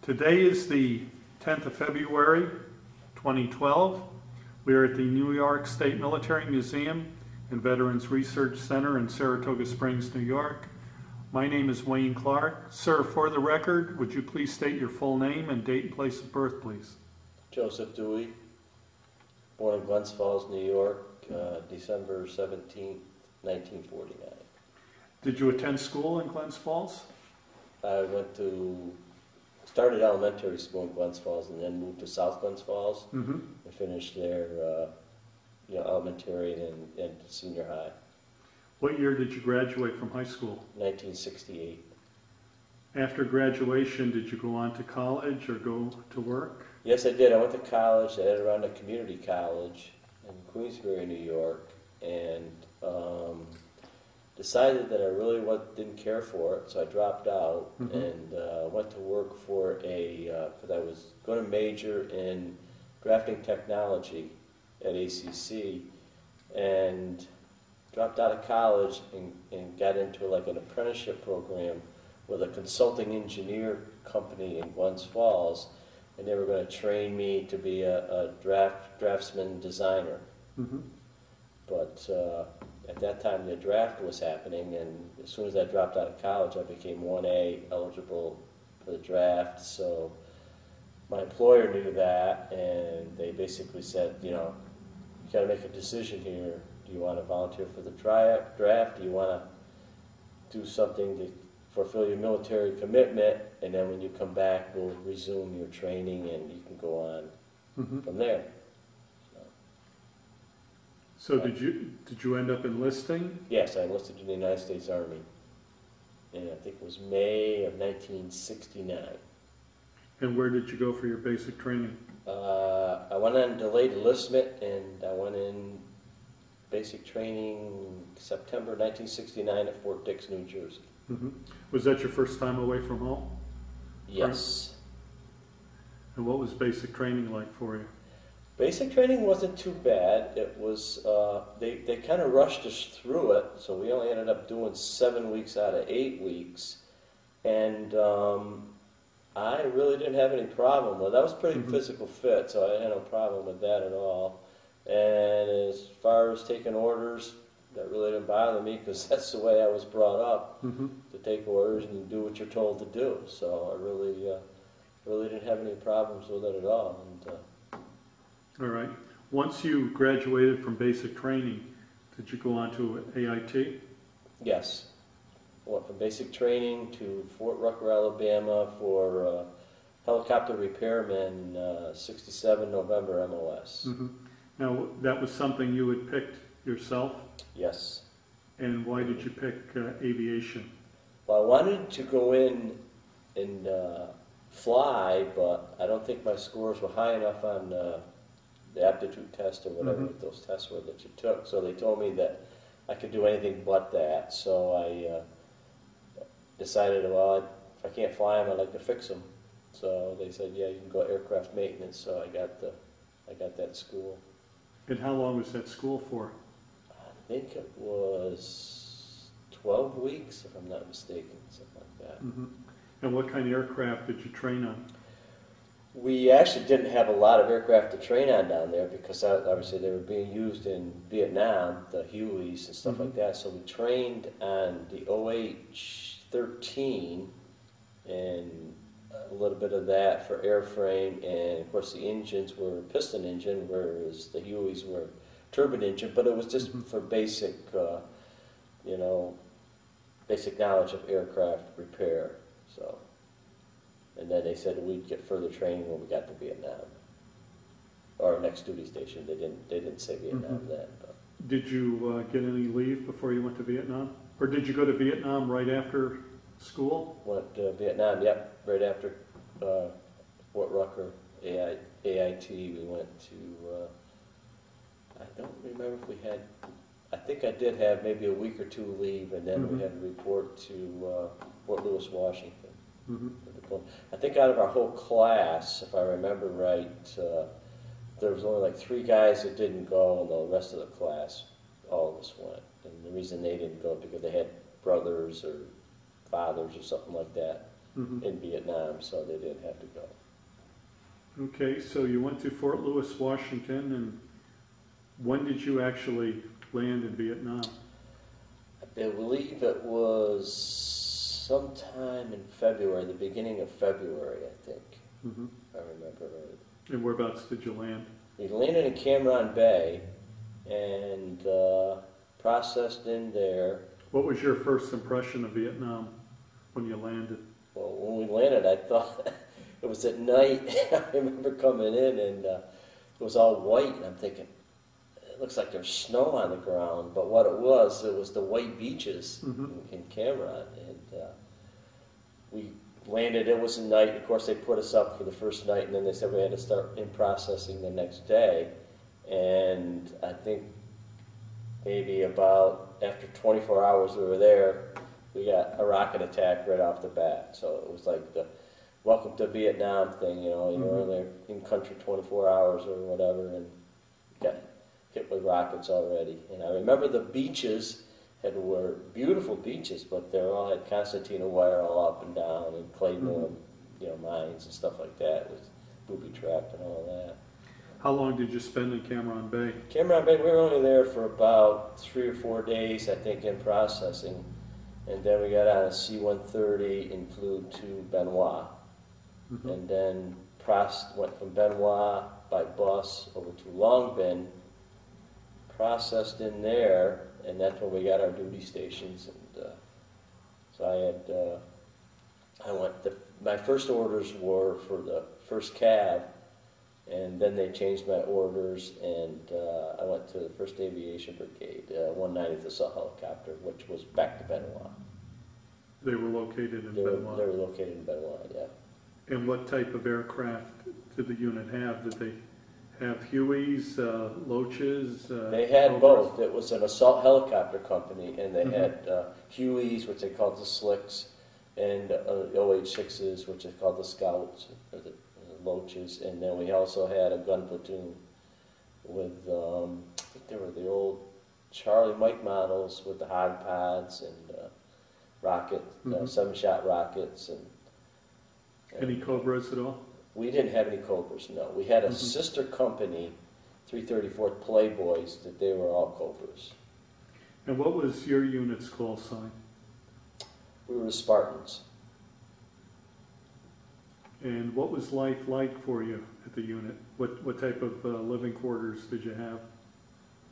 Today is the 10th of February, 2012. We are at the New York State Military Museum and Veterans Research Center in Saratoga Springs, New York. My name is Wayne Clark. Sir, for the record, would you please state your full name and date and place of birth, please? Joseph Dewey, born in Glens Falls, New York, December 17th, 1949. Did you attend school in Glens Falls? I started elementary school in Glens Falls and then moved to South Glens Falls and finished there, elementary and senior high. What year did you graduate from high school? 1968. After graduation, did you go on to college or go to work? Yes, I did. I went to college. I had around a community college in Queensbury, New York, and decided that I really didn't care for it, so I dropped out and went to work for because I was going to major in drafting technology at ACC, and dropped out of college and got into like an apprenticeship program with a consulting engineer company in Glens Falls, and they were going to train me to be a draftsman designer. But at that time the draft was happening, and as soon as I dropped out of college I became 1A eligible for the draft, so my employer knew that, and they basically said, you got to make a decision here. Do you want to volunteer for the draft? Do you want to do something to fulfill your military commitment, and then when you come back we'll resume your training and you can go on from there. So did you end up enlisting? Yes, I enlisted in the United States Army, and I think it was May of 1969. And where did you go for your basic training? I went on delayed enlistment, and I went in basic training September 1969 at Fort Dix, New Jersey. Was that your first time away from home? Yes. And what was basic training like for you? Basic training wasn't too bad. It was, they kind of rushed us through it, so we only ended up doing 7 weeks out of 8 weeks. And I really didn't have any problem with it. I was pretty physical fit, so I had no problem with that at all. And as far as taking orders, that really didn't bother me because that's the way I was brought up, to take orders and do what you're told to do. So I really didn't have any problems with it at all. And, all right. Once you graduated from basic training, did you go on to AIT? Yes. I went from basic training to Fort Rucker, Alabama for helicopter repairman, 67 November MOS. Now, that was something you had picked yourself? Yes. And why did you pick aviation? Well, I wanted to go in and fly, but I don't think my scores were high enough on the aptitude test or whatever those tests were that you took. So they told me that I could do anything but that. So I decided, well, if I can't fly them, I'd like to fix them. So they said, yeah, you can go aircraft maintenance. So I got that school. And how long was that school for? I think it was 12 weeks, if I'm not mistaken, something like that. And what kind of aircraft did you train on? We actually didn't have a lot of aircraft to train on down there because obviously they were being used in Vietnam, the Hueys and stuff like that. So we trained on the OH-13 and a little bit of that for airframe, and of course the engines were piston engine, whereas the Hueys were turbine engine. But it was just for basic, basic knowledge of aircraft repair. So. And then they said we'd get further training when we got to Vietnam, or next duty station. They didn't say Vietnam then. But. Did you get any leave before you went to Vietnam, or did you go to Vietnam right after school? Went to Vietnam, yep, right after Fort Rucker, AIT. We went to. I don't remember if we had. I think I did have maybe a week or two leave, and then we had to report to Fort Lewis, Washington. I think out of our whole class, if I remember right, there was only like 3 guys that didn't go, and the rest of the class, all of us went. And the reason they didn't go because they had brothers or fathers or something like that in Vietnam, so they didn't have to go. Okay, so you went to Fort Lewis, Washington, and when did you actually land in Vietnam? I believe it was sometime in February, the beginning of February, I think. If I remember right. And whereabouts did you land? We landed in Cam Bay and processed in there. What was your first impression of Vietnam when you landed? Well, when we landed, I thought it was at night. I remember coming in and it was all white, and I'm thinking, it looks like there's snow on the ground, but what it was the white beaches in Cameron. And we landed, it was a night, of course they put us up for the first night, and then they said we had to start in processing the next day. And I think maybe about after 24 hours we were there, we got a rocket attack right off the bat. So it was like the welcome to Vietnam thing, you know, you're only in country 24 hours or whatever, and got hit with rockets already. And I remember the beaches were beautiful beaches, but they all had concertina wire all up and down, and claymore, you know, mines and stuff like that. It was booby trapped and all that. How long did you spend in Cam Bay? Cam Bay, we were only there for about 3 or 4 days, I think, in processing. And then we got on a C-130 and flew to Benoit. And then went from Benoit by bus over to Long Binh, processed in there, and that's when we got our duty stations. And so my first orders were for the first cab, and then they changed my orders, and I went to the 1st Aviation Brigade, 190th Assault Helicopter, which was back to Benoit. They were located in Benoit? They were located in Benoit, yeah. And what type of aircraft did the unit have? Did they have Hueys, Loaches? They had both. It was an assault helicopter company, and they had Hueys, which they called the Slicks, and OH-6s, which they called the Scouts, or the Loaches. And then we also had a gun platoon with, I think they were the old Charlie Mike models with the hog pods and rocket, 7-shot rockets. And any Cobras at all? We didn't have any Cobras, no. We had a sister company, 334th Playboys, that they were all Cobras. And what was your unit's call sign? We were Spartans. And what was life like for you at the unit? What type of living quarters did you have?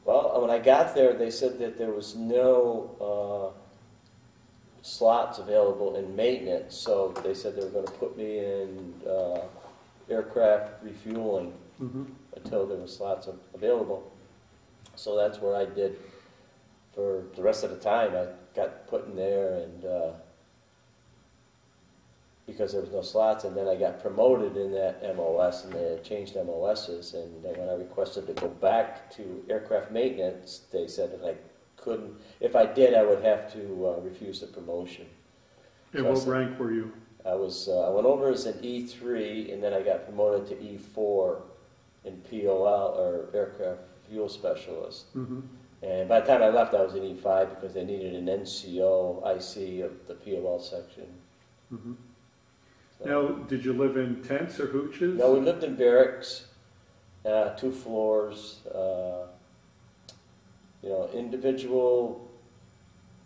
Well, when I got there, they said that there was no slots available in maintenance, so they said they were going to put me in aircraft refueling until there were slots available. So that's where I did for the rest of the time. I got put in there, and because there was no slots, and then I got promoted in that MOS, and they had changed MOSs, and then when I requested to go back to aircraft maintenance, they said that I couldn't. If I did, I would have to refuse the promotion. And what rank were you? I went over as an E3, and then I got promoted to E4 in POL, or Aircraft Fuel Specialist. And by the time I left, I was an E5 because they needed an NCO IC of the POL section. So, now, did you live in tents or hooches? No, we lived in barracks, 2 floors, you know, individual.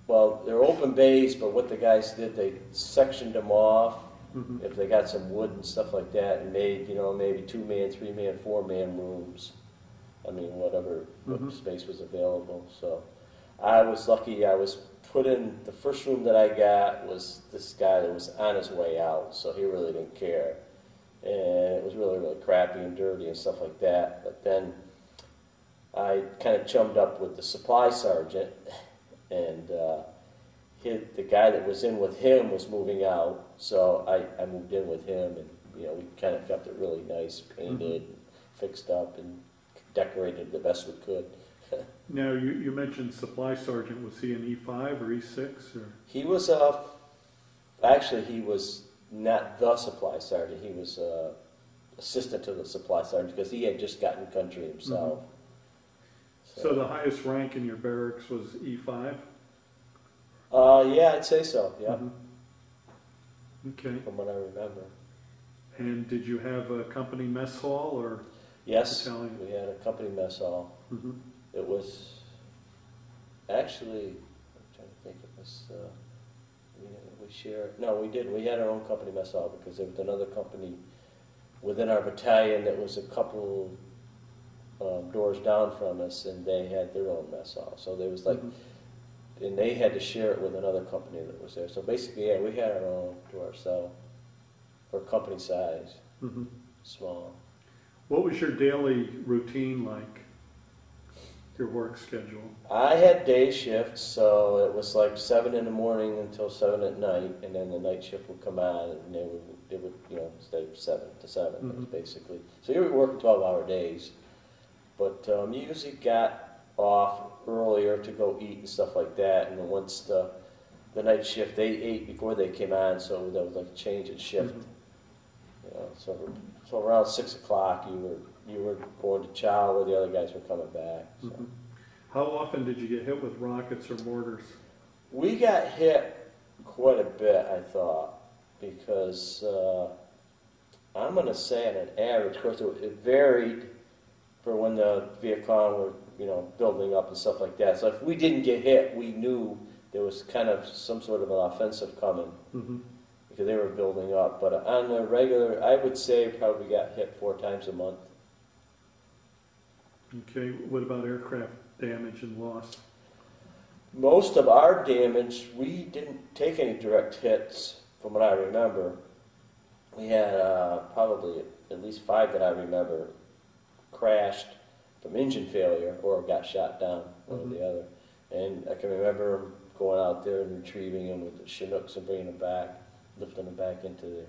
Well, they're open bays, but what the guys did, they sectioned them off if they got some wood and stuff like that, and made, you know, maybe 2-man, 3-man, 4-man rooms. I mean, whatever space was available. So I was lucky. I was put in, the first room that I got was this guy that was on his way out, so he really didn't care. And it was really, really crappy and dirty and stuff like that. But then I kind of chummed up with the supply sergeant, and the guy that was in with him was moving out, so I moved in with him, and you know, we kind of kept it really nice, painted, and fixed up, and decorated the best we could. Now, you mentioned supply sergeant. Was he an E5 or E6? Or? He was actually he was not the supply sergeant. He was assistant to the supply sergeant because he had just gotten country himself. So the highest rank in your barracks was E5? Yeah, I'd say so, yeah. Okay. from what I remember. And did you have a company mess hall or? Yes, Battalion? we had a company mess hall. Mm-hmm. It was actually, I'm trying to think, it was, we shared, no, we didn't. We had our own company mess hall because there was another company within our battalion that was a couple doors down from us, and they had their own mess hall. So there was like, and they had to share it with another company that was there. So basically, yeah, we had our own to ourselves for company size, Mm-hmm. small. What was your daily routine like? Your work schedule? I had day shifts, so it was like 7 in the morning until 7 at night, and then the night shift would come on, and it would stay 7 to 7, basically. So you were working 12-hour days, but you usually got off earlier to go eat and stuff like that, and then once the night shift, they ate before they came on, so there was like a change in shift. So around 6 o'clock, you were going to chow where the other guys were coming back. So. Mm-hmm. How often did you get hit with rockets or mortars? We got hit quite a bit, I thought, because I'm going to say on an average, of course, it varied for when the Viet Cong were, building up and stuff like that. So if we didn't get hit, we knew there was kind of some sort of an offensive coming. Mm-hmm. Because they were building up. But on the regular, I would say probably got hit 4 times a month. Okay, what about aircraft damage and loss? Most of our damage, we didn't take any direct hits, from what I remember. We had probably at least 5 that I remember crashed from engine failure or got shot down, one or the other. And I can remember going out there and retrieving them with the Chinooks and bringing them back, lifting them back into the...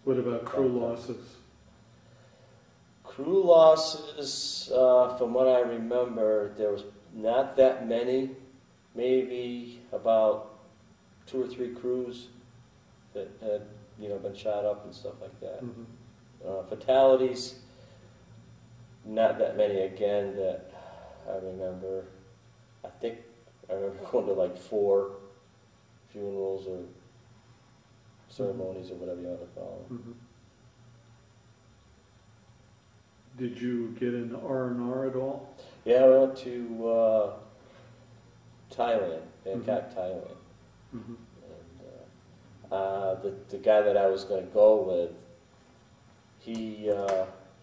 What about crew losses? Crew losses, from what I remember, there was not that many, maybe about 2 or 3 crews that had, been shot up and stuff like that. Fatalities, not that many again that I remember. I think I remember going to like 4 funerals or ceremonies or whatever you want to call them. Did you get an R&R at all? Yeah, we went to Thailand, Bangkok, Thailand. And, the guy that I was going to go with, he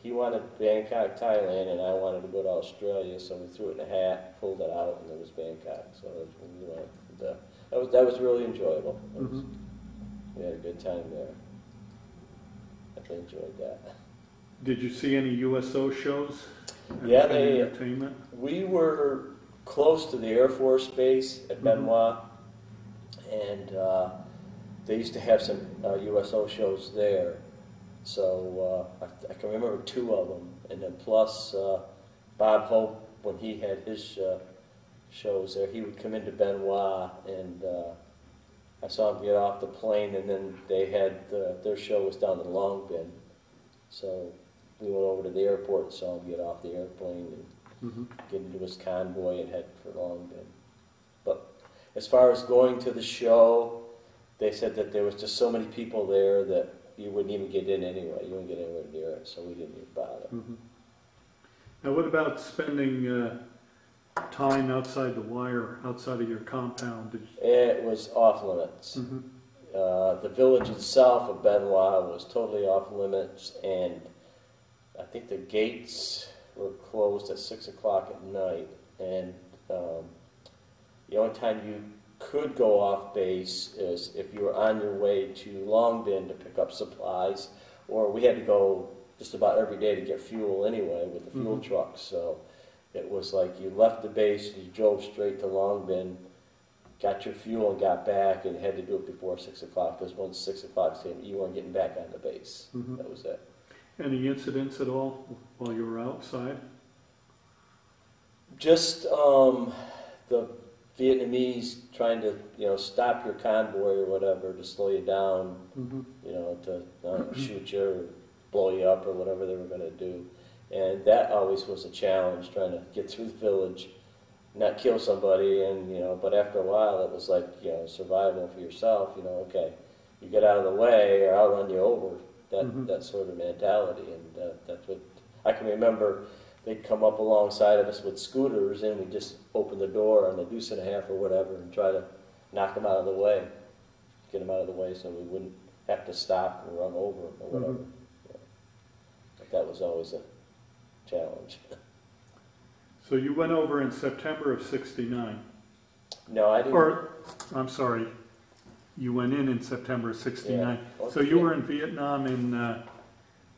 wanted Bangkok, Thailand, and I wanted to go to Australia, so we threw it in a hat, pulled it out, and it was Bangkok. So we went. That was really enjoyable. We had a good time there. I really enjoyed that. Did you see any USO shows? Yeah, entertainment? We were close to the Air Force Base at Benoit, and they used to have some USO shows there. So I can remember 2 of them, and then plus Bob Hope, when he had his shows there, he would come into Benoit, and I saw him get off the plane, and then they had their show was down in Long Bin. So we went over to the airport and saw him get off the airplane and get into his convoy and head for Long Bin. But as far as going to the show, they said that there was just so many people there that you wouldn't even get in anyway. You wouldn't get anywhere near it, so we didn't even bother. Now, what about spending time outside the wire, outside of your compound? It was off limits. The village itself of Benoit was totally off limits, and I think the gates were closed at 6 o'clock at night, and the only time you could go off base is if you were on your way to Long Bin to pick up supplies, or we had to go just about every day to get fuel anyway with the fuel trucks. So it was like you left the base, you drove straight to Long Bin, got your fuel and got back, and had to do it before 6 o'clock, because once 6 o'clock came, you weren't getting back on the base. That was it. Any incidents at all while you were outside? Just the Vietnamese trying to, stop your convoy or whatever to slow you down, to shoot you or blow you up or whatever they were going to do. And that always was a challenge, trying to get through the village, not kill somebody, and but after a while it was like survival for yourself. Okay, you get out of the way or I'll run you over, Mhm. that sort of mentality. And that's what, I can remember they'd come up alongside of us with scooters and we'd just open the door on a deuce and a half or whatever and try to knock them out of the way, get them out of the way so we wouldn't have to stop and run over them or whatever. Mhm. Yeah. But that was always a challenge. So you went over in September of '69. No, I didn't. Or, I'm sorry, you went in September of '69. Yeah. So you were in Vietnam in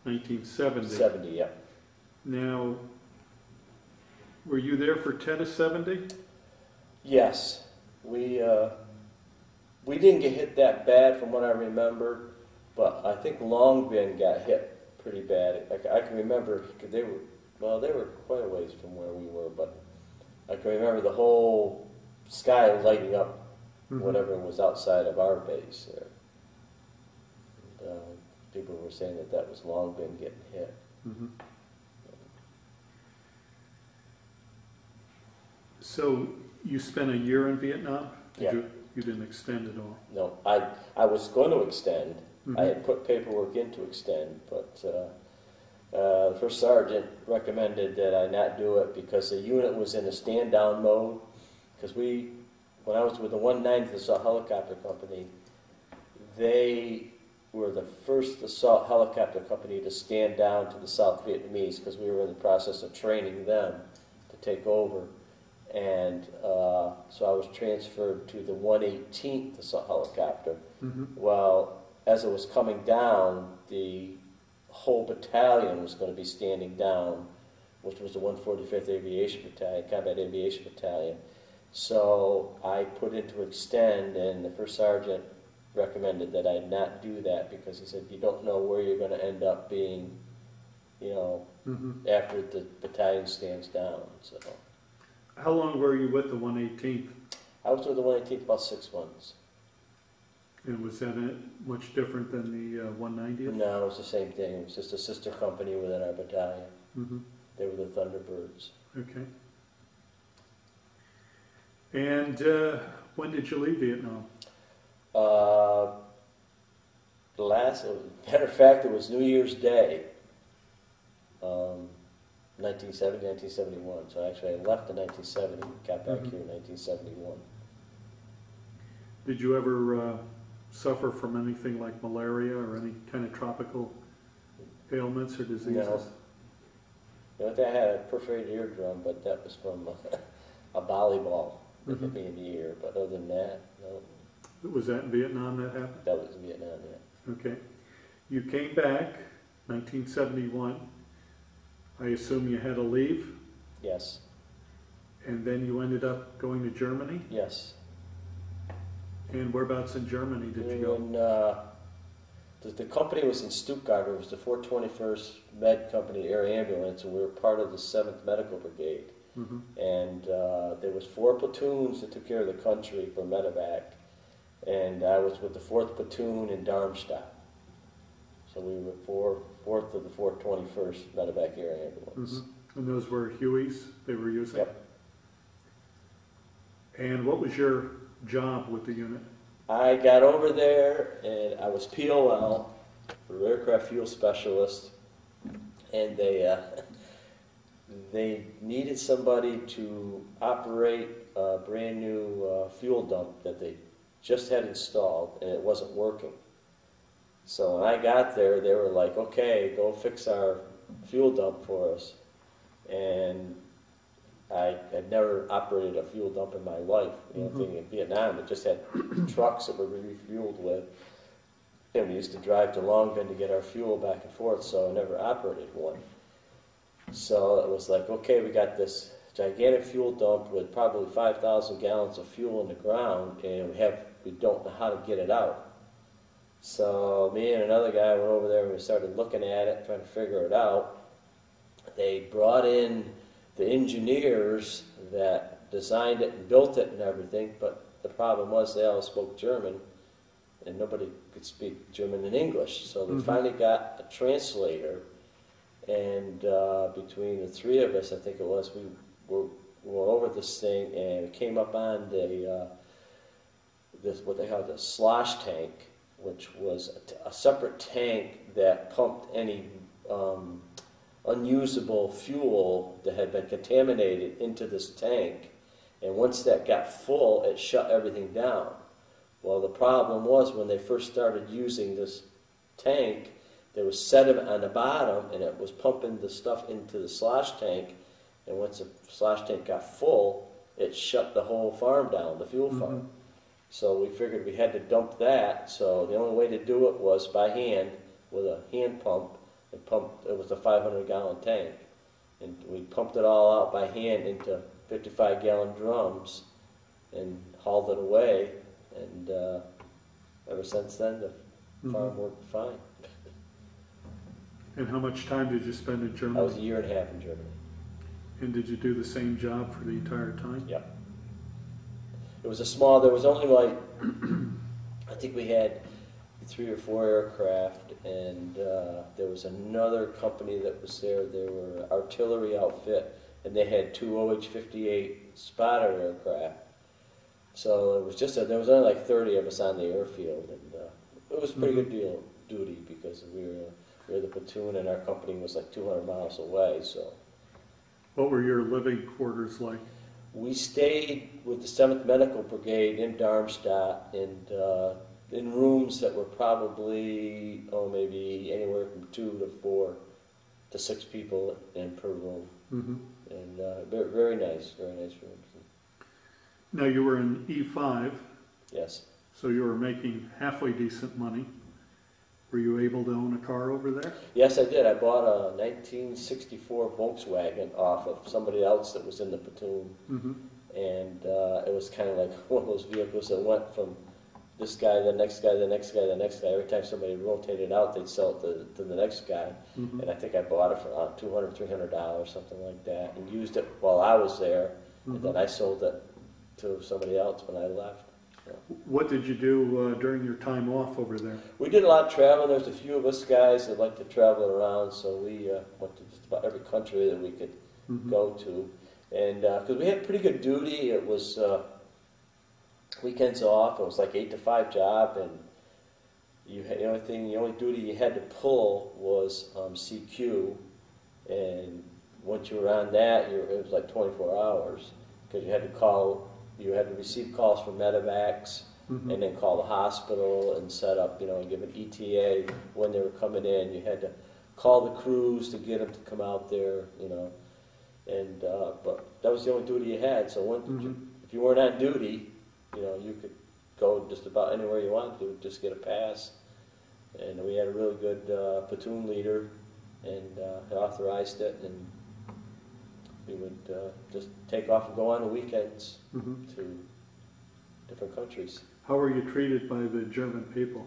1970. 70, yeah. Now, were you there for 10 of 70? Yes, we didn't get hit that bad from what I remember, but I think Long Binh got hit pretty bad. I can remember, cause they were quite a ways from where we were, but I can remember the whole sky lighting up Mhm. whatever was outside of our base there. And, people were saying that was Long Binh getting hit. Mhm. So you spent a year in Vietnam? Yeah. You didn't extend at all? No, I was going to extend. Mhm. I had put paperwork in to extend, but the first sergeant recommended that I not do it because the unit was in a stand-down mode. Because when I was with the 190th Assault Helicopter Company, they were the first assault helicopter company to stand down to the South Vietnamese because we were in the process of training them to take over. And so I was transferred to the 118th Assault Helicopter. Mm-hmm. Well, as it was coming down, the whole battalion was going to be standing down, which was the 145th Aviation Battalion, Combat Aviation Battalion. So I put in to extend, and the first sergeant recommended that I not do that because he said, you don't know where you're going to end up being, Mm-hmm. after the battalion stands down. So How long were you with the 118th? I was with the 118th about 6 months. And was that much different than the 190th? No, it was the same thing. It was just a sister company within our battalion. Mm-hmm. They were the Thunderbirds. Okay. And when did you leave Vietnam? Matter of fact, it was New Year's Day, 1970, 1971. So actually I left in 1970, got back Mhm. here in 1971. Did you ever suffer from anything like malaria or any kind of tropical ailments or diseases? I had a perforated eardrum, but that was from a volleyball that hit me in the ear. But other than that, no. Was that in Vietnam that happened? That was in Vietnam, yeah. Okay. You came back, 1971. I assume you had to leave, Yes, and then you ended up going to Germany. yes. And whereabouts in Germany did you go? And, the company was in Stuttgart. It was the 421st Med Company Air Ambulance, and we were part of the 7th Medical Brigade. Mm-hmm. And there was 4 platoons that took care of the country for medevac, and I was with the 4th platoon in Darmstadt. So we were 4th of the 421st Medevac Air Ambulance. Mm-hmm. And those were Hueys they were using? Yep. And what was your job with the unit? I got over there, and I was POL, or Aircraft Fuel Specialist, and they needed somebody to operate a brand new fuel dump that they just had installed, and it wasn't working. So when I got there, they were like, okay, go fix our fuel dump for us. And I had never operated a fuel dump in my life. Thing in Vietnam, it just had trucks that were refueled with. And we used to drive to Long Binh to get our fuel back and forth, so I never operated one. So it was like, okay, we got this gigantic fuel dump with probably 5,000 gallons of fuel in the ground, and we don't know how to get it out. So me and another guy went over there and we started looking at it, trying to figure it out. They brought in the engineers that designed it and built it and everything, but the problem was they all spoke German, and nobody could speak German and English. So they finally got a translator, and between the 3 of us, I think it was, we went over this thing, and we came up on this what they call the slosh tank, which was a separate tank that pumped any unusable fuel that had been contaminated into this tank. And once that got full, it shut everything down. Well, the problem was when they first started using this tank, there was sediment on the bottom, and it was pumping the stuff into the slosh tank. And once the slosh tank got full, it shut the whole farm down, the fuel farm. So we figured we had to dump that. So the only way to do it was by hand with a hand pump. And pumped. It was a 500-gallon tank, and we pumped it all out by hand into 55-gallon drums, and hauled it away. And ever since then, the farm worked fine. And how much time did you spend in Germany? I was a year and a half in Germany. And did you do the same job for the entire time? Yep. It was a small. There was only like I think we had 3 or 4 aircraft, and there was another company that was there. They were an artillery outfit, and they had 2 OH-58 spotter aircraft. So it was just there was only like 30 of us on the airfield, and it was a pretty good duty because we were the platoon, and our company was like 200 miles away. So, what were your living quarters like? We stayed with the 7th Medical Brigade in Darmstadt, and in rooms that were probably, maybe anywhere from 2 to 4 to 6 people in per room. And very nice rooms. Now you were in E-5. Yes. So you were making halfway decent money. Were you able to own a car over there? Yes, I did. I bought a 1964 Volkswagen off of somebody else that was in the platoon. And it was kind of like one of those vehicles that went from this guy, the next guy, the next guy, the next guy. Every time somebody rotated out, they'd sell it to the next guy. And I think I bought it for $200, $300, something like that, and used it while I was there. And then I sold it to somebody else when I left. So. What did you do during your time off over there? We did a lot of traveling. There's a few of us guys that like to travel around, so we went to just about every country that we could go to. And because we had pretty good duty, it was weekends off. It was like 8 to 5 job, and you had, the only duty you had to pull was CQ, and once you were on that, it was like 24 hours because you had to receive calls from medevacs, and then call the hospital and set up, and give an ETA when they were coming in. You had to call the crews to get them to come out there, and but that was the only duty you had. So if you weren't on duty, you could go just about anywhere you wanted to, just get a pass. And we had a really good platoon leader, and he authorized it, and we would just take off and go on the weekends to different countries. How were you treated by the German people?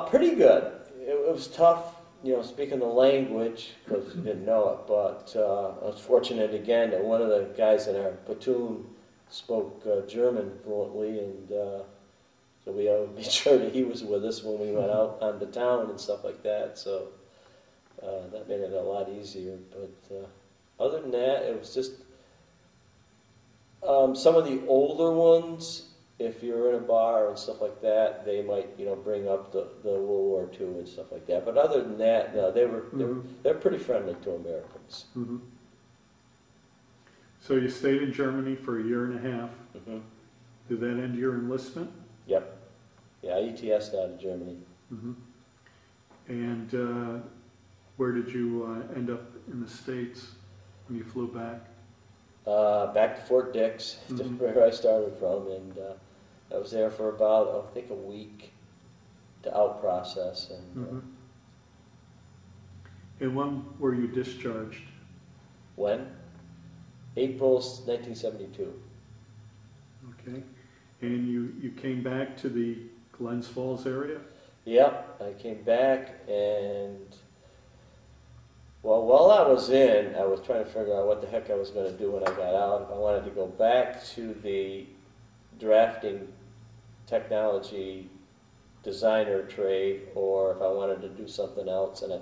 Pretty good. It was tough, speaking the language, because you didn't know it, but I was fortunate again that one of the guys in our platoon spoke German fluently, and so we made sure that he was with us when we went out onto town and stuff like that, so that made it a lot easier. But other than that, it was just some of the older ones, if you're in a bar and stuff like that, they might bring up the World War II and stuff like that. But other than that, no, they're pretty friendly to Americans. So you stayed in Germany for a year and a half. Did that end your enlistment? Yep. Yeah, I ETS'd out of Germany. And where did you end up in the States when you flew back? Back to Fort Dix, where I started from, and I was there for about, I think, a week to out-process. And when were you discharged? When? April 1972. Okay. And you came back to the Glens Falls area? Yep, I came back, and while I was in, I was trying to figure out what the heck I was going to do when I got out. If I wanted to go back to the drafting technology designer trade, or if I wanted to do something else. And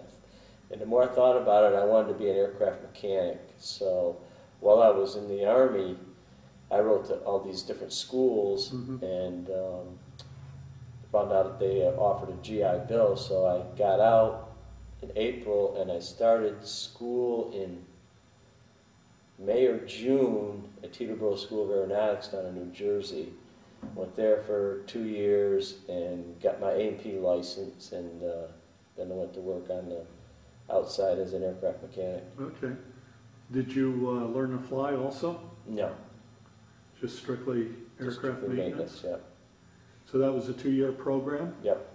the more I thought about it, I wanted to be an aircraft mechanic. So while I was in the Army, I wrote to all these different schools, and found out that they offered a GI Bill, so I got out in April and I started school in May or June at Teterboro School of Aeronautics down in New Jersey. Went there for 2 years and got my A&P license, and then I went to work on the outside as an aircraft mechanic. Okay. Did you learn to fly also? No. Just strictly aircraft maintenance? Yep. So that was a 2-year program? Yep.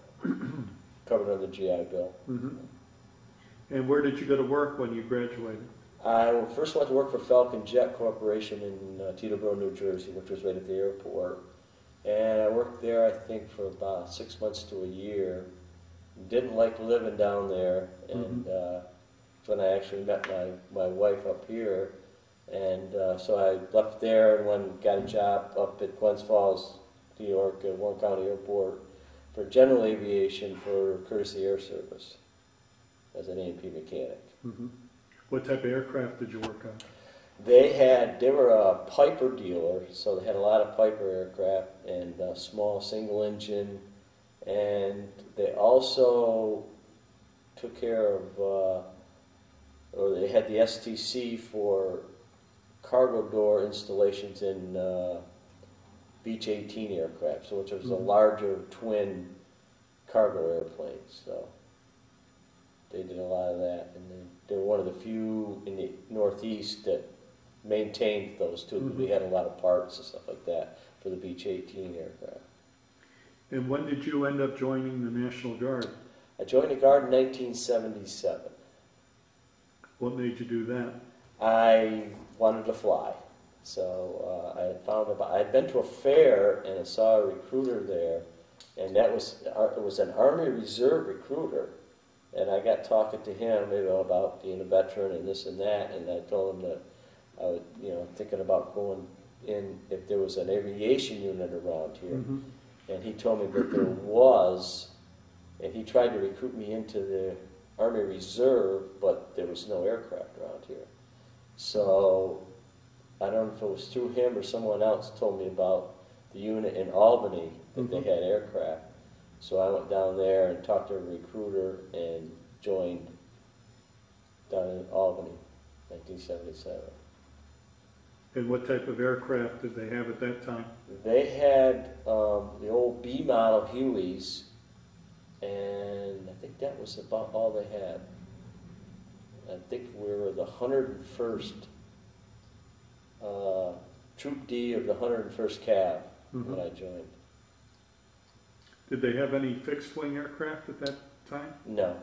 Covered under the GI Bill. Mm-hmm. And where did you go to work when you graduated? I first went to work for Falcon Jet Corporation in Teterboro, New Jersey, which was right at the airport. And I worked there, I think, for about 6 months to a year. Didn't like living down there, and when I actually met my wife up here. And so I left there and got a job up at Glens Falls, New York, at Warren County Airport for general aviation for courtesy air service as an A&P mechanic. Mm-hmm. What type of aircraft did you work on? They were a Piper dealer, so they had a lot of Piper aircraft and small single engine, and they also took care of, or they had the STC for cargo door installations in Beech 18 aircraft, so which was a larger twin cargo airplane. So they did a lot of that, and they were one of the few in the Northeast that maintained those too. Mm-hmm. We had a lot of parts and stuff like that for the Beech 18 aircraft. And when did you end up joining the National Guard? I joined the Guard in 1977. What made you do that? I wanted to fly. So I had been to a fair and I saw a recruiter there, and it was an Army Reserve recruiter. And I got talking to him about being a veteran and this and that, and I told him that I was, thinking about going in if there was an aviation unit around here. Mm-hmm. And he told me that there was, and he tried to recruit me into the Army Reserve, but there was no aircraft around here. So I don't know if it was through him or someone else told me about the unit in Albany that they had aircraft. So I went down there and talked to a recruiter and joined down in Albany, 1977. And what type of aircraft did they have at that time? They had the old B model Hueys, and I think that was about all they had. I think we were the 101st Troop D of the 101st Cav when I joined. Did they have any fixed-wing aircraft at that time? No.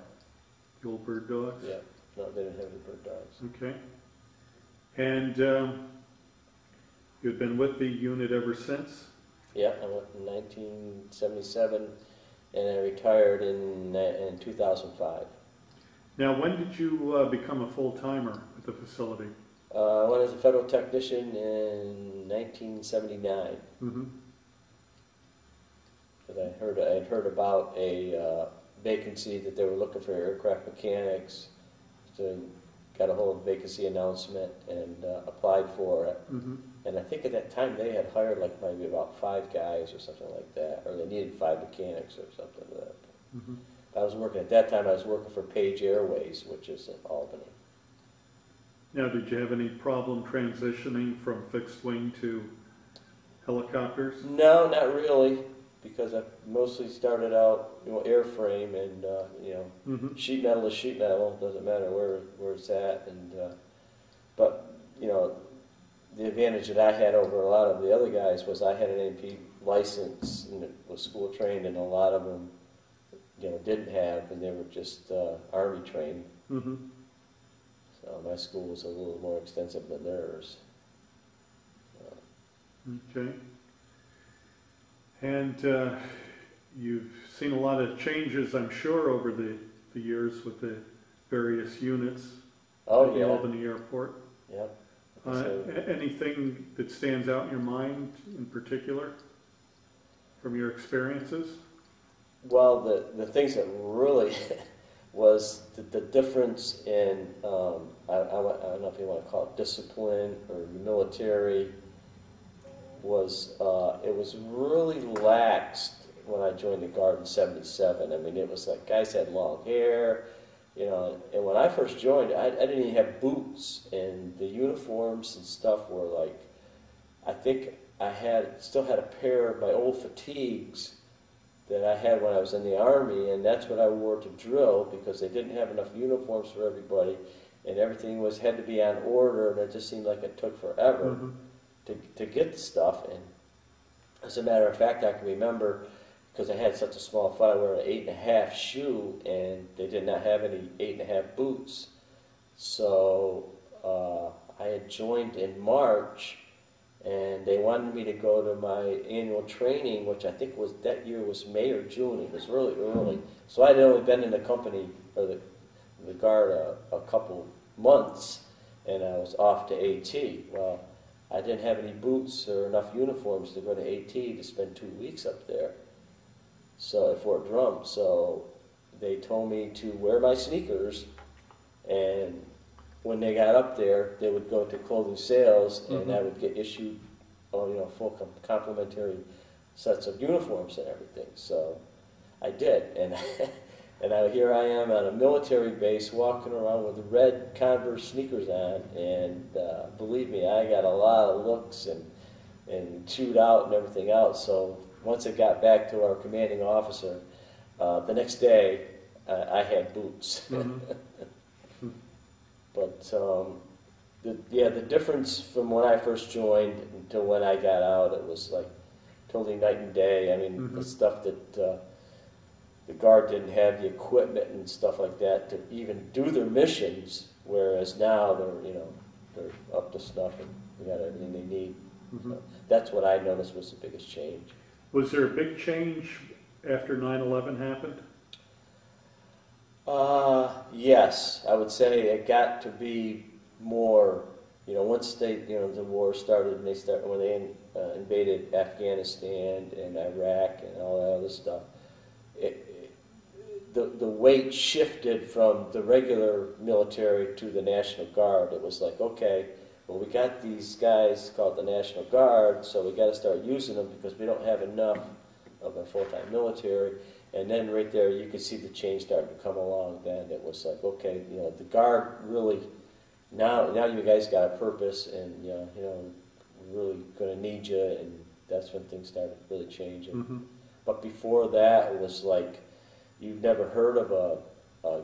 The old bird dogs? Yeah, no, they didn't have the bird dogs. Okay. And you've been with the unit ever since? Yeah, I went in 1977, and I retired in 2005. Now, when did you become a full-timer at the facility? I went as a federal technician in 1979. Mm-hmm. Because I'd heard about a vacancy that they were looking for aircraft mechanics. So got a hold of the vacancy announcement and applied for it. Mm-hmm. And I think at that time they had hired like maybe about 5 guys or something like that, or they needed 5 mechanics or something like that. Mm-hmm. I was working for Page Airways, which is in Albany. Now, did you have any problem transitioning from fixed wing to helicopters? No, not really, because I mostly started out, airframe and sheet metal is sheet metal. Doesn't matter where it's at. And but the advantage that I had over a lot of the other guys was I had an AP license and was school trained, and a lot of them didn't have, and they were just Army trained. Mm-hmm. So my school was a little more extensive than theirs. Okay. And you've seen a lot of changes, I'm sure, over the years with the various units at the Albany Airport. Yeah. Anything that stands out in your mind in particular from your experiences? Well, the things that really was the difference in, I don't know if you want to call it discipline or military, was it was really laxed when I joined the Guard in '77. I mean, it was like guys had long hair, you know. And when I first joined, I didn't even have boots, and the uniforms and stuff were like, I think I still had a pair of my old fatigues that I had when I was in the Army, and that's what I wore to drill because they didn't have enough uniforms for everybody, and everything had to be on order, and it just seemed like it took forever to get the stuff. And as a matter of fact, I can remember, because I had such a small foot, I wore an 8.5 shoe, and they did not have any 8.5 boots. So I had joined in March, and they wanted me to go to my annual training, which I think was that year was May or June. It was really early. So I'd only been in the company, or the Guard, a couple months, and I was off to AT. Well, I didn't have any boots or enough uniforms to go to AT to spend 2 weeks up there. So at Fort Drum. So they told me to wear my sneakers, and when they got up there, they would go to clothing sales, and I would get issued, full complimentary sets of uniforms and everything. So I did, and here I am on a military base, walking around with red Converse sneakers on, and believe me, I got a lot of looks and chewed out and everything else. So once it got back to our commanding officer, the next day I had boots. But the difference from when I first joined until when I got out, it was like totally night and day. I mean, the stuff that the Guard didn't have the equipment and stuff like that to even do their missions, whereas now they're up to snuff and they got everything they need. So that's what I noticed was the biggest change. Was there a big change after 9/11 happened? Yes, I would say it got to be more, once the war started and when they invaded Afghanistan and Iraq and all that other stuff, the weight shifted from the regular military to the National Guard. It was like, okay, well, we got these guys called the National Guard, so we got to start using them because we don't have enough of a full-time military. And then right there, you could see the change starting to come along. Then it was like, okay, the Guard really now you guys got a purpose, and we're really going to need you, and that's when things started really changing. But before that, it was like you've never heard of a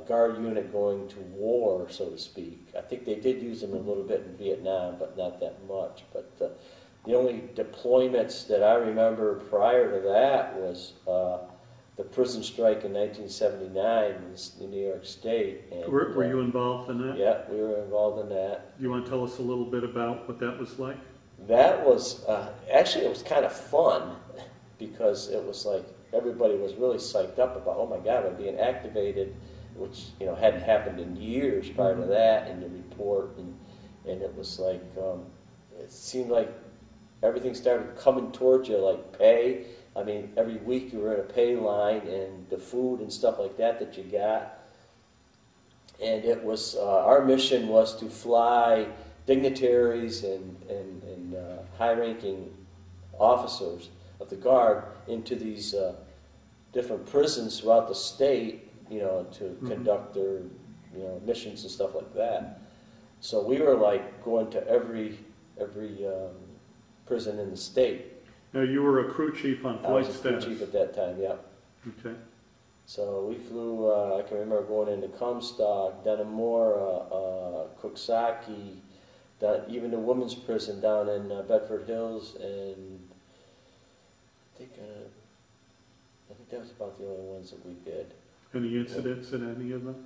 Guard unit going to war, so to speak. I think they did use them a little bit in Vietnam, but not that much. But the only deployments that I remember prior to that was the prison strike in 1979 in New York State. And, were you involved in that? Yeah, we were involved in that. Do you want to tell us a little bit about what that was like? That was, actually it was kind of fun because it was like everybody was really psyched up about, oh my God, we're being activated, which hadn't happened in years prior to that, and the report, and it was like, it seemed like everything started coming towards you, like pay. I mean, every week you were in a pay line, and the food and stuff like that you got. And it was, our mission was to fly dignitaries and high-ranking officers of the Guard into these different prisons throughout the state, to conduct their, missions and stuff like that. So we were like going to every prison in the state. Now, you were a crew chief on flight status. I was a crew chief at that time, yeah. Okay. So we flew, I can remember going into Comstock, Dannemora, Coxsackie, even the women's prison down in Bedford Hills, and I think that was about the only ones that we did. Any incidents in any of them?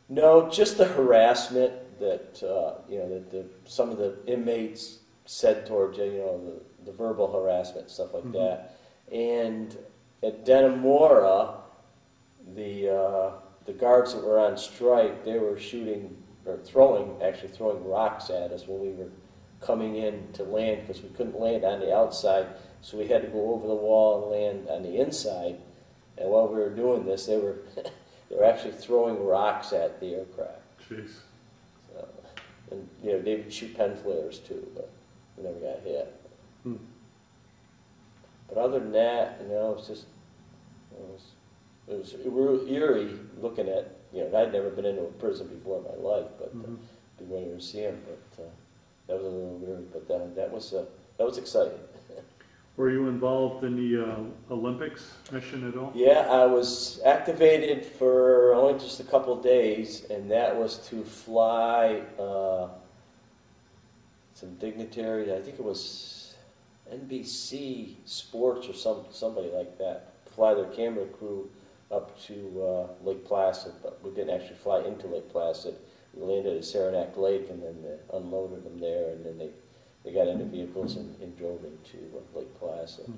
No, just the harassment that that some of the inmates said towards you, the verbal harassment, stuff like that. And at Dannemora, the guards that were on strike, they were shooting or throwing rocks at us when we were coming in to land, because we couldn't land on the outside, so we had to go over the wall and land on the inside. And while we were doing this, they were actually throwing rocks at the aircraft. Jeez. So, and they would shoot pen flares too, but we never got hit. But other than that, it's just It was eerie looking at, I'd never been into a prison before in my life, but be going to see him. But that was a little weird. But that was exciting. Were you involved in the Olympics mission at all? Yeah, I was activated for only just a couple of days, and that was to fly some dignitaries. I think it was NBC Sports or somebody like that. Fly their camera crew up to Lake Placid, but we didn't actually fly into Lake Placid. We landed at Saratoga Lake, and then they unloaded them there, and then they got into vehicles and drove into Lake Placid.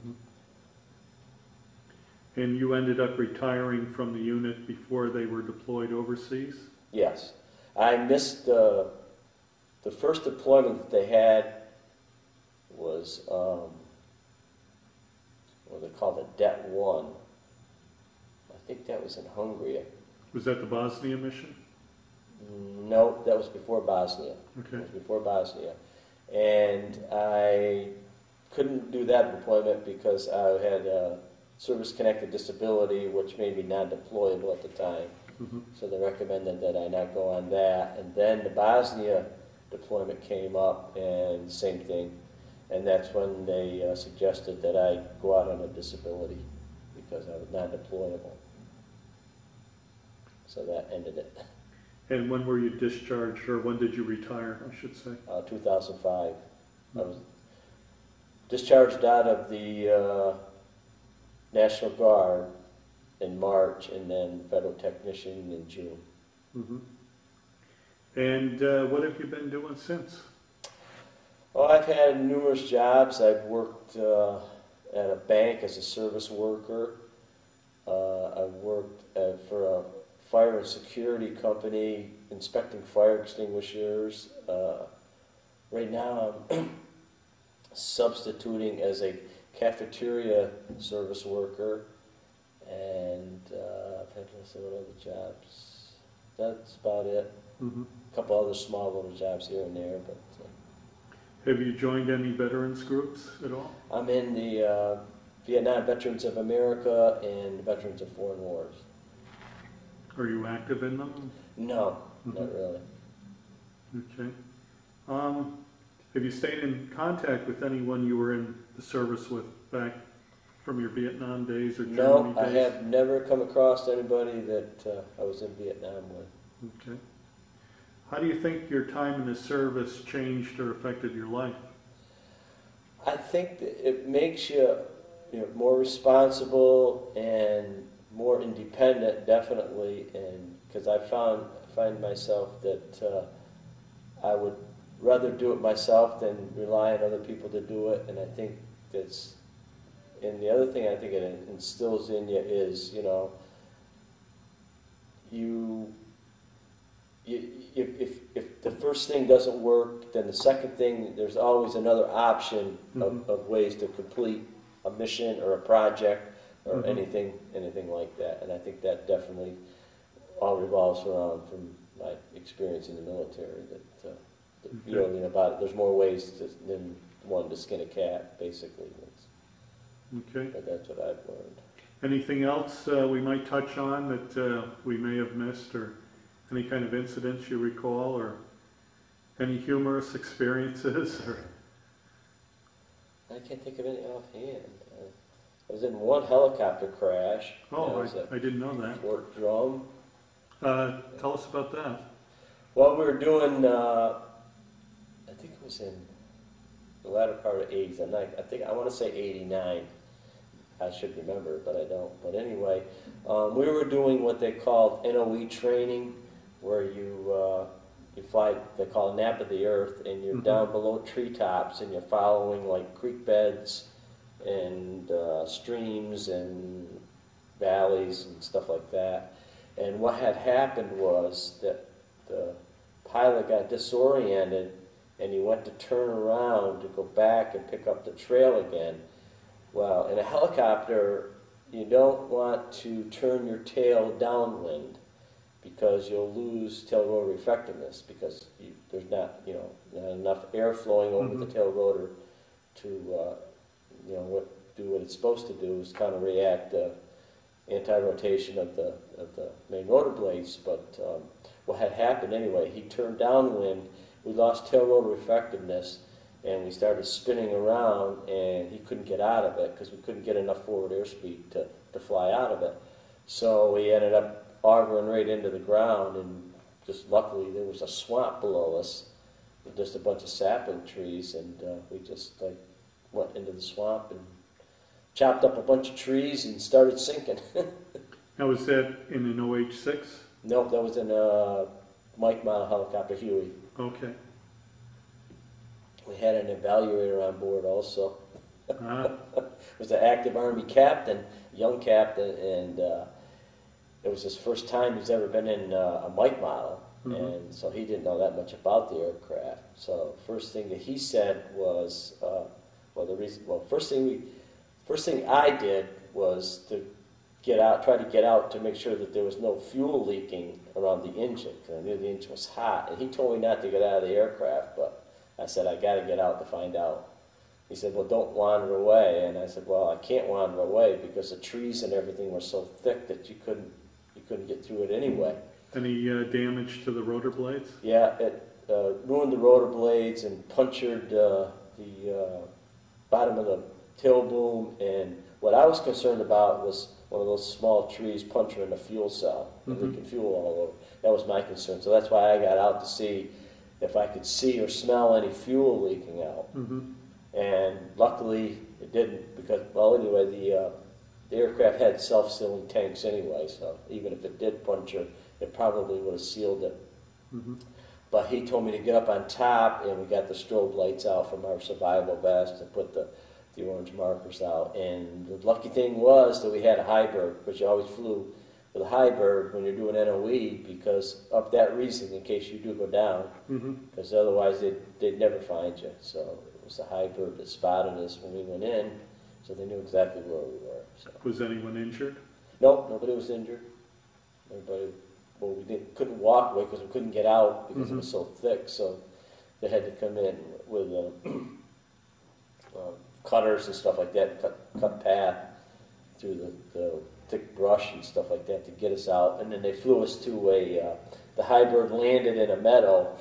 And you ended up retiring from the unit before they were deployed overseas? Yes. I missed the first deployment that they had was what they called the Det 1. I think that was in Hungary. Was that the Bosnia mission? No, that was before Bosnia. Okay. It was before Bosnia. And I couldn't do that deployment because I had a service-connected disability, which made me non-deployable at the time. So they recommended that I not go on that. And then the Bosnia deployment came up, and same thing. And that's when they suggested that I go out on a disability because I was non-deployable. So that ended it. And when were you discharged, or when did you retire, I should say? 2005. I was discharged out of the National Guard in March, and then Federal Technician in June. And what have you been doing since? Well, I've had numerous jobs. I've worked at a bank as a service worker. I've worked for a fire and security company inspecting fire extinguishers. Right now I'm substituting as a cafeteria service worker, and I've had some other jobs. That's about it. A couple other small little jobs here and there. But have you joined any veterans groups at all? I'm in the Vietnam Veterans of America and Veterans of Foreign Wars. Are you active in them? No, not really. Okay. Have you stayed in contact with anyone you were in the service with back from your Vietnam days or Germany days? No, I have never come across anybody that I was in Vietnam with. Okay. How do you think your time in the service changed or affected your life? I think that it makes you, more responsible and more independent, definitely, and because I find myself that I would rather do it myself than rely on other people to do it, and I think that's. And the other thing I think it instills in you is, if the first thing doesn't work, then the second thing, there's always another option of ways to complete a mission or a project or anything like that. And I think that definitely all revolves around from my experience in the military. That there's more ways than one to skin a cat, basically. Okay. But that's what I've learned. Anything else we might touch on that we may have missed, or any kind of incidents you recall, or any humorous experiences? Or I can't think of any offhand. I was in one helicopter crash. Oh, I didn't know that. Fort Drum. Tell us about that. Well, we were doing, I think it was in the latter part of the 80s. I want to say 89. I should remember, but I don't. But anyway, we were doing what they called NOE training, where you fly, they call it nap of the earth, and you're down below treetops, and you're following like creek beds and streams and valleys and stuff like that. And what had happened was that the pilot got disoriented, and he went to turn around to go back and pick up the trail again. Well, in a helicopter, you don't want to turn your tail downwind because you'll lose tail rotor effectiveness because there's not enough air flowing over the tail rotor to do what it's supposed to do is kind of react anti-rotation of the main rotor blades. But what had happened anyway, he turned downwind, we lost tail rotor effectiveness, and we started spinning around, and he couldn't get out of it because we couldn't get enough forward airspeed to fly out of it. So we ended up auguring right into the ground, and just luckily there was a swamp below us with just a bunch of sapling trees, and we just like went into the swamp and chopped up a bunch of trees and started sinking. Now, was that in an OH-6? Nope, that was in a Mike model helicopter Huey. Okay. We had an evaluator on board also. Ah. Was an active Army captain, young captain, and it was his first time he's ever been in a Mike model, and so he didn't know that much about the aircraft. So first thing that he said was, first thing I did was to try to get out to make sure that there was no fuel leaking around the engine, because I knew the engine was hot. And he told me not to get out of the aircraft, but I said, I got to get out to find out. He said, well, don't wander away. And I said, well, I can't wander away because the trees and everything were so thick that you couldn't get through it anyway. Any damage to the rotor blades? Yeah, it ruined the rotor blades and punctured the bottom of the tail boom. And what I was concerned about was one of those small trees puncturing a fuel cell and leaking fuel all over. That was my concern. So that's why I got out to see if I could see or smell any fuel leaking out. And luckily it didn't, because, well, anyway, the aircraft had self-sealing tanks anyway, so even if it did puncture, it probably would have sealed it. But he told me to get up on top, and we got the strobe lights out from our survival vest and put the orange markers out. And the lucky thing was that we had a high bird, which you always flew with a high bird when you're doing NOE, because of that reason, in case you do go down, because otherwise they'd never find you. So it was the high bird that spotted us when we went in, so they knew exactly where we were. So. Was anyone injured? Nope, nobody was injured. Everybody, well, we couldn't walk away because we couldn't get out because it was so thick, so they had to come in with cutters and stuff like that, cut path through the thick brush and stuff like that to get us out. And then they flew us to the high bird landed in a meadow,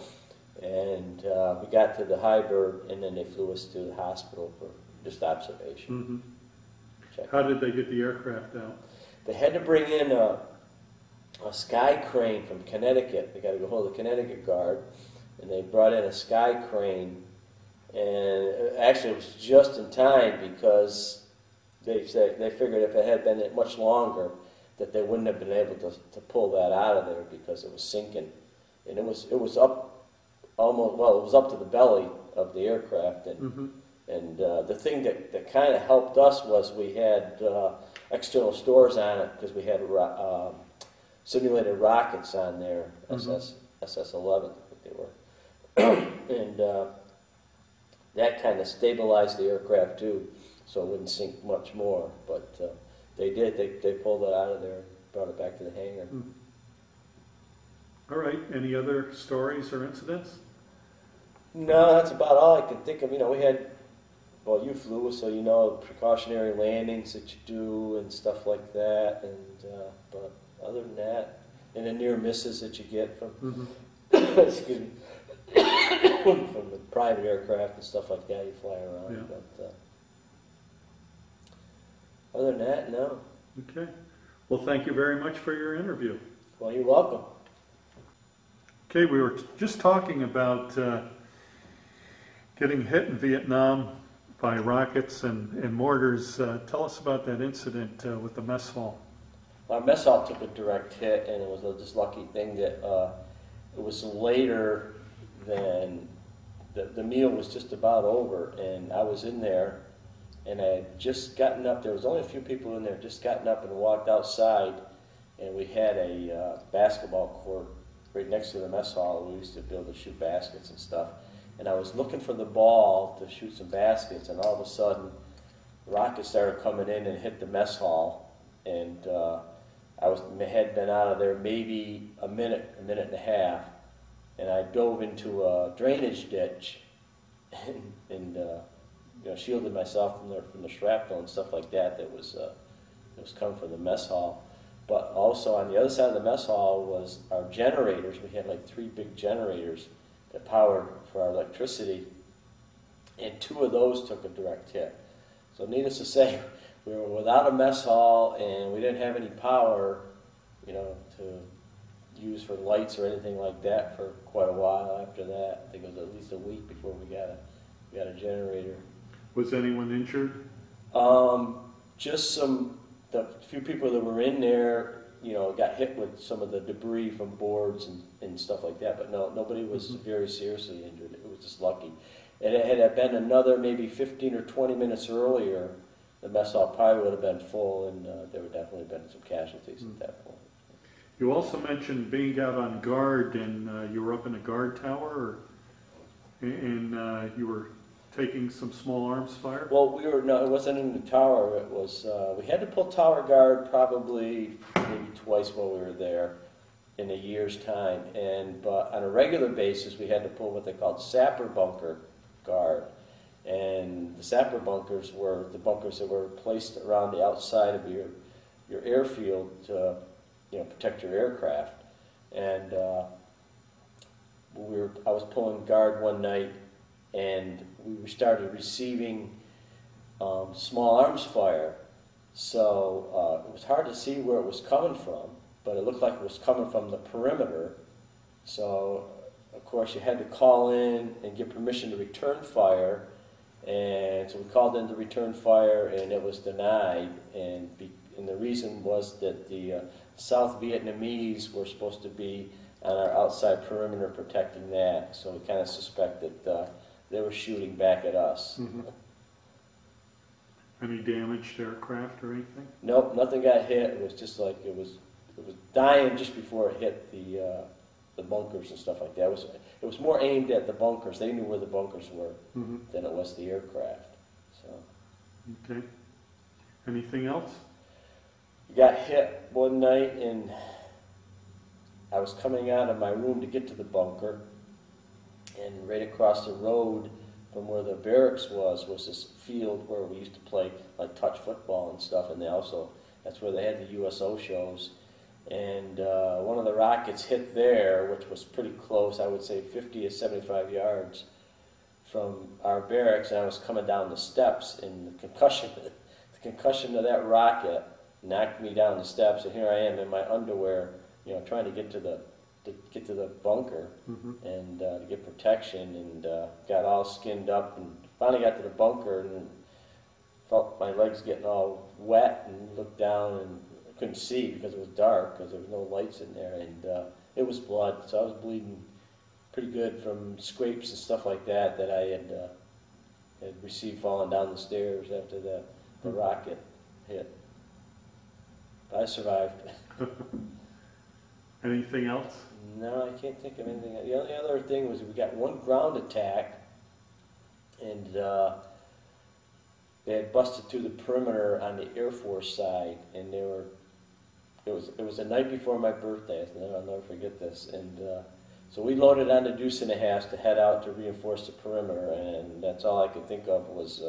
and we got to the high bird, and then they flew us to the hospital for just observation. How did they get the aircraft out? They had to bring in a sky crane from Connecticut. They got to go hold of the Connecticut Guard, and they brought in a sky crane. And actually, it was just in time because they figured if it had been much longer, that they wouldn't have been able to pull that out of there because it was sinking, and it was up almost, well, it was up to the belly of the aircraft, and the thing that kind of helped us was we had external stores on it because we had simulated rockets on there, SS-11, I think they were, and that kind of stabilized the aircraft too, so it wouldn't sink much more. But they did. They pulled it out of there and brought it back to the hangar. All right. Any other stories or incidents? No, that's about all I can think of. You know, we had, well, you flew, so you know precautionary landings that you do and stuff like that. And but other than that, and the near misses that you get from, excuse me, from the private aircraft and stuff like that, you fly around. Yeah. But other than that, no. Okay. Well, thank you very much for your interview. Well, you're welcome. Okay, we were just talking about getting hit in Vietnam by rockets and mortars. Tell us about that incident with the mess hall. Our mess hall took a direct hit, and it was a just lucky thing that it was later than the meal was just about over, and I was in there, and I had just gotten up. There was only a few people in there, just gotten up and walked outside, and we had a basketball court right next to the mess hall. We used to be able to shoot baskets and stuff, and I was looking for the ball to shoot some baskets, and all of a sudden, rockets started coming in and hit the mess hall, and had been out of there maybe a minute and a half, and I dove into a drainage ditch and shielded myself from the shrapnel and stuff like that. That was It was coming from the mess hall. But also on the other side of the mess hall was our generators. We had like 3 big generators that powered for our electricity, and 2 of those took a direct hit. So needless to say, we were without a mess hall, and we didn't have any power, you know, to use for lights or anything like that for quite a while after that. I think it was at least a week before we got a generator. Was anyone injured? Just the few people that were in there, you know, got hit with some of the debris from boards and stuff like that, but no, nobody was very seriously injured. It was just lucky. And it had been another maybe 15 or 20 minutes earlier, the mess hall probably would have been full, and there would definitely have been some casualties at that point. You also mentioned being out on guard, and you were up in a guard tower, and you were taking some small arms fire? Well, no, it wasn't in the tower. It was, we had to pull tower guard probably maybe twice while we were there in a year's time. But on a regular basis, we had to pull what they called sapper bunker guard. And the sapper bunkers were the bunkers that were placed around the outside of your airfield to, you know, protect your aircraft. And I was pulling guard one night, and we started receiving small arms fire. So it was hard to see where it was coming from, but it looked like it was coming from the perimeter. So, of course, you had to call in and get permission to return fire. And so we called in to return fire, and it was denied. And the reason was that the South Vietnamese were supposed to be on our outside perimeter protecting that. So we kind of suspect that they were shooting back at us. Mm-hmm. Any damaged aircraft or anything? Nope, nothing got hit. It was just like it was dying just before it hit the bunkers and stuff like that. It was more aimed at the bunkers. They knew where the bunkers were than it was the aircraft. So. Okay. Anything else? Got hit one night, and I was coming out of my room to get to the bunker, and right across the road from where the barracks was this field where we used to play like touch football and stuff, and that's where they had the USO shows. And one of the rockets hit there, which was pretty close, I would say 50 to 75 yards from our barracks, and I was coming down the steps, and the concussion of that rocket knocked me down the steps, and here I am in my underwear, you know, trying to get to the bunker and to get protection, and got all skinned up, and finally got to the bunker and felt my legs getting all wet, and looked down and couldn't see because it was dark because there was no lights in there, and it was blood, so I was bleeding pretty good from scrapes and stuff like that I had received falling down the stairs after the rocket hit. But I survived. Anything else? No, I can't think of anything. The only other thing was we got one ground attack, and they had busted through the perimeter on the Air Force side, and it was the night before my birthday. I'll never forget this. And so we loaded on the Deuce and a Half to head out to reinforce the perimeter, and that's all I could think of was,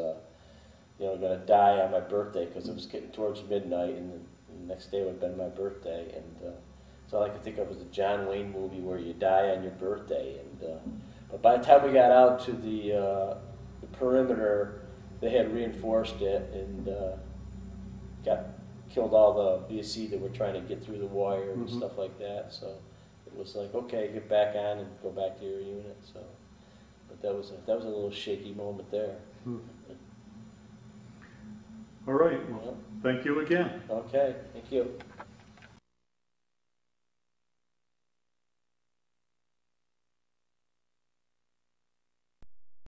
you know, going to die on my birthday because it was getting towards midnight, and the next day would have been my birthday, and so all I could think of was a John Wayne movie where you die on your birthday. And but by the time we got out to the perimeter, they had reinforced it and killed all the VSC that were trying to get through the wire and stuff like that. So it was like, okay, get back on and go back to your unit. So, but that was a little shaky moment there. All right. Well, thank you again. Okay, thank you.